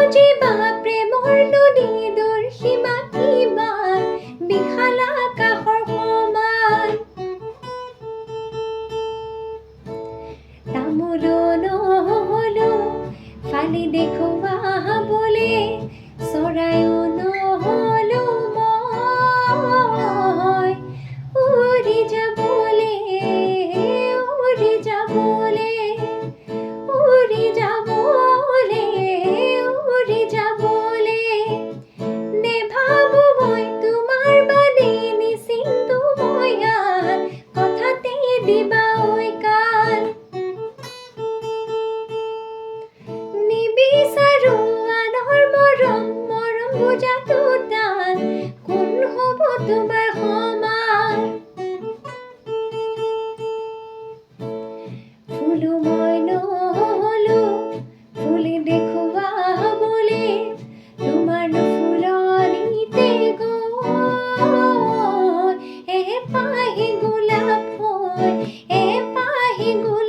বুজিবা প্ৰেমৰ নদী দূৰ সীমা কিমান বিশাল আকাশৰ সমান। তামোলো নহলো ফালি দেখুৱাবলে, চৰাইও নহলো মই উৰি যাবলে, উৰি যাবলে, উৰি যাবলে, উৰি যাবলে। নেভাবো মই তোমাৰ বাদে নিচিন্তু মই আন, কথাতে দিবা ঐ কাণ। নিবিচাৰো আনৰ মৰম, মৰম বুজাটো টান, কোন হ'ব তোমাৰ সমান। ফুলো মই নহলো ফুলি দেখুৱাবলে, তোমাৰ ফুলনিতে গৈ এপাহি গোলাপ হৈ, এপাহি গোলাপ